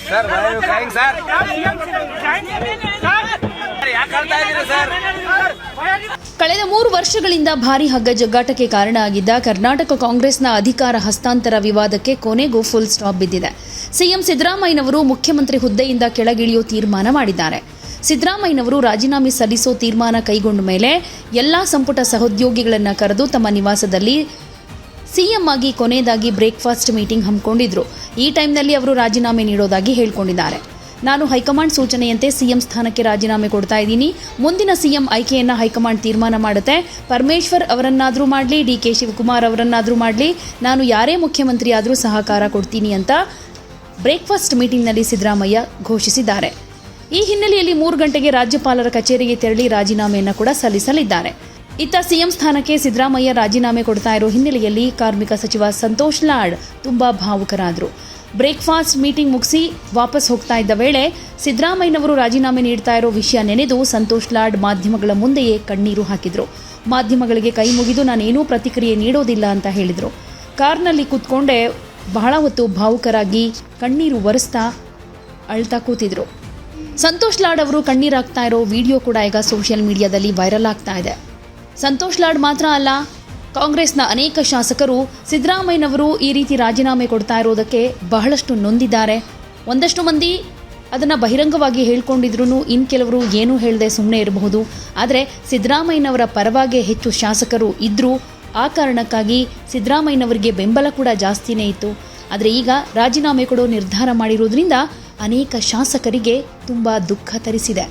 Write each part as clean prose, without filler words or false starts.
Sir sir ಕಳೆದ 3 ವರ್ಷಗಳಿಂದ ಭಾರೀ ಹಗ್ಗ ಜಗ್ಗಾಟಕ್ಕೆ ಕಾರಣ ಆಗಿದ್ದ ಕರ್ನಾಟಕ ಕಾಂಗ್ರೆಸ್ನ ಅಧಿಕಾರ ಹಸ್ತಾಂತರ ವಿವಾದಕ್ಕೆ ಕೊನೆಗೂ ಫುಲ್ ಸ್ಟಾಪ್ ಬಿದ್ದಿದೆ. ಸಿಎಂ ಸಿದ್ದರಾಮಯ್ಯನವರು ಮುಖ್ಯಮಂತ್ರಿ ಹುದ್ದೆಯಿಂದ ಕೆಳಗಿಳಿಯೋ ತೀರ್ಮಾನ ಮಾಡಿದ್ದಾರೆ. ಸಿದ್ದರಾಮಯ್ಯನವರು ರಾಜೀನಾಮೆ ಸಲ್ಲಿಸೋ ತೀರ್ಮಾನ ಕೈಗೊಂಡ ಮೇಲೆ ಎಲ್ಲಾ ಸಂಪುಟ ಸಹೋದ್ಯೋಗಿಗಳನ್ನು ಕರೆದು ತಮ್ಮ ನಿವಾಸದಲ್ಲಿ ಸಿಎಂ ಆಗಿ ಕೊನೆಯದಾಗಿ ಬ್ರೇಕ್ಫಾಸ್ಟ್ ಮೀಟಿಂಗ್ ಹಮ್ಮಿಕೊಂಡಿದ್ರು. ಈ ಟೈಮ್ನಲ್ಲಿ ಅವರು ರಾಜೀನಾಮೆ ನೀಡೋದಾಗಿ ಹೇಳಿಕೊಂಡಿದ್ದಾರೆ. ನಾನು ಹೈಕಮಾಂಡ್ ಸೂಚನೆಯಂತೆ ಸಿಎಂ ಸ್ಥಾನಕ್ಕೆ ರಾಜೀನಾಮೆ ಕೊಡ್ತಾ ಇದ್ದೀನಿ. ಮುಂದಿನ ಸಿಎಂ ಆಯ್ಕೆಯನ್ನು ಹೈಕಮಾಂಡ್ ತೀರ್ಮಾನ ಮಾಡುತ್ತೆ. ಪರಮೇಶ್ವರ್ ಅವರನ್ನಾದರೂ ಮಾಡಲಿ, ಡಿ.ಕೆ. ಶಿವಕುಮಾರ್ ಅವರನ್ನಾದರೂ ಮಾಡಲಿ, ನಾನು ಯಾರೇ ಮುಖ್ಯಮಂತ್ರಿ ಆದರೂ ಸಹಕಾರ ಕೊಡ್ತೀನಿ ಅಂತ ಬ್ರೇಕ್ಫಾಸ್ಟ್ ಮೀಟಿಂಗ್ನಲ್ಲಿ ಸಿದ್ದರಾಮಯ್ಯ ಘೋಷಿಸಿದ್ದಾರೆ. ಈ ಹಿನ್ನೆಲೆಯಲ್ಲಿ 3 ಗಂಟೆಗೆ ರಾಜ್ಯಪಾಲರ ಕಚೇರಿಗೆ ತೆರಳಿ ರಾಜೀನಾಮೆಯನ್ನು ಕೂಡ ಸಲ್ಲಿಸಲಿದ್ದಾರೆ. ಇತ್ತ ಸಿಎಂ ಸ್ಥಾನಕ್ಕೆ ಸಿದ್ದರಾಮಯ್ಯ ರಾಜೀನಾಮೆ ಕೊಡ್ತಾ ಇರೋ ಹಿನ್ನೆಲೆಯಲ್ಲಿ ಕಾರ್ಮಿಕ ಸಚಿವ ಸಂತೋಷ್ ಲಾಡ್ ತುಂಬಾ ಭಾವುಕರಾದರು. ಬ್ರೇಕ್ಫಾಸ್ಟ್ ಮೀಟಿಂಗ್ ಮುಗಿಸಿ ವಾಪಸ್ ಹೋಗ್ತಾ ಇದ್ದ ವೇಳೆ ಸಿದ್ದರಾಮಯ್ಯನವರು ರಾಜೀನಾಮೆ ನೀಡ್ತಾ ಇರೋ ವಿಷಯ ನೆನೆದು ಸಂತೋಷ್ ಲಾಡ್ ಮಾಧ್ಯಮಗಳ ಮುಂದೆಯೇ ಕಣ್ಣೀರು ಹಾಕಿದ್ರು. ಮಾಧ್ಯಮಗಳಿಗೆ ಕೈ ಮುಗಿದು ನಾನೇನೂ ಪ್ರತಿಕ್ರಿಯೆ ನೀಡೋದಿಲ್ಲ ಅಂತ ಹೇಳಿದರು. ಕಾರ್ನಲ್ಲಿ ಕೂತ್ಕೊಂಡೇ ಬಹಳ ಹೊತ್ತು ಭಾವುಕರಾಗಿ ಕಣ್ಣೀರು ಒರೆಸ್ತಾ ಅಳ್ತಾ ಕೂತಿದ್ರು. ಸಂತೋಷ್ ಲಾಡ್ ಅವರು ಕಣ್ಣೀರಾಗ್ತಾ ಇರೋ ವಿಡಿಯೋ ಕೂಡ ಈಗ ಸೋಷಿಯಲ್ ಮೀಡಿಯಾದಲ್ಲಿ ವೈರಲ್ ಆಗ್ತಾ ಇದೆ. ಸಂತೋಷ್ ಲಾಡ್ ಮಾತ್ರ ಅಲ್ಲ, ಕಾಂಗ್ರೆಸ್ನ ಅನೇಕ ಶಾಸಕರು ಸಿದ್ದರಾಮಯ್ಯನವರು ಈ ರೀತಿ ರಾಜೀನಾಮೆ ಕೊಡ್ತಾ ಇರೋದಕ್ಕೆ ಬಹಳಷ್ಟು ನೊಂದಿದ್ದಾರೆ. ಒಂದಷ್ಟು ಮಂದಿ ಅದನ್ನು ಬಹಿರಂಗವಾಗಿ ಹೇಳ್ಕೊಂಡಿದ್ರು, ಇನ್ನು ಕೆಲವರು ಏನೂ ಹೇಳದೆ ಸುಮ್ಮನೆ ಇರಬಹುದು. ಆದರೆ ಸಿದ್ದರಾಮಯ್ಯನವರ ಪರವಾಗಿ ಹೆಚ್ಚು ಶಾಸಕರು ಇದ್ದರು. ಆ ಕಾರಣಕ್ಕಾಗಿ ಸಿದ್ದರಾಮಯ್ಯನವರಿಗೆ ಬೆಂಬಲ ಕೂಡ ಜಾಸ್ತಿನೇ ಇತ್ತು. ಆದರೆ ಈಗ ರಾಜೀನಾಮೆ ಕೊಡೋ ನಿರ್ಧಾರ ಮಾಡಿರೋದ್ರಿಂದ ಅನೇಕ ಶಾಸಕರಿಗೆ ತುಂಬ ದುಃಖ ತರಿಸಿದೆ.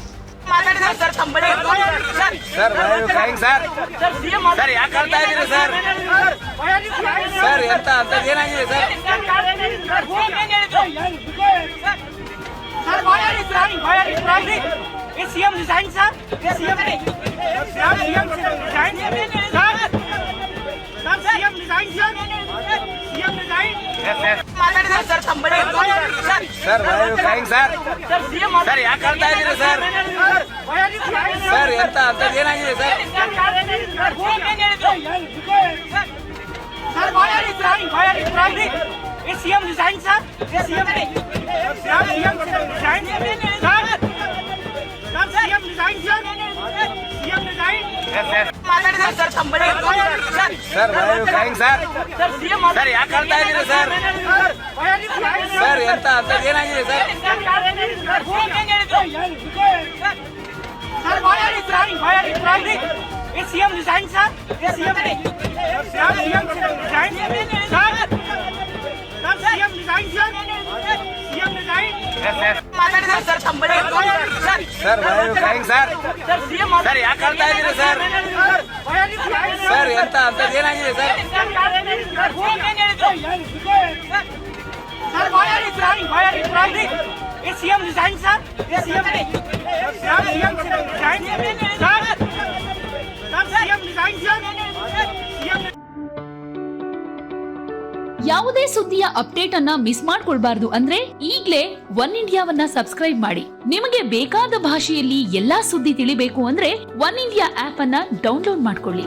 ಯಾವುದೇ ಸುದ್ದಿಯ ಅಪ್ಡೇಟ್ ಅನ್ನ ಮಿಸ್ ಮಾಡ್ಕೊಳ್ಬಾರ್ದು ಅಂದ್ರೆ ಈಗ್ಲೇ ಒನ್ ಇಂಡಿಯಾವನ್ನ ಸಬ್ಸ್ಕ್ರೈಬ್ ಮಾಡಿ. ನಿಮಗೆ ಬೇಕಾದ ಭಾಷೆಯಲ್ಲಿ ಎಲ್ಲಾ ಸುದ್ದಿ ತಿಳಿಬೇಕು ಅಂದ್ರೆ ಒನ್ ಇಂಡಿಯಾ ಆಪ್ ಅನ್ನ ಡೌನ್ಲೋಡ್ ಮಾಡ್ಕೊಳ್ಳಿ.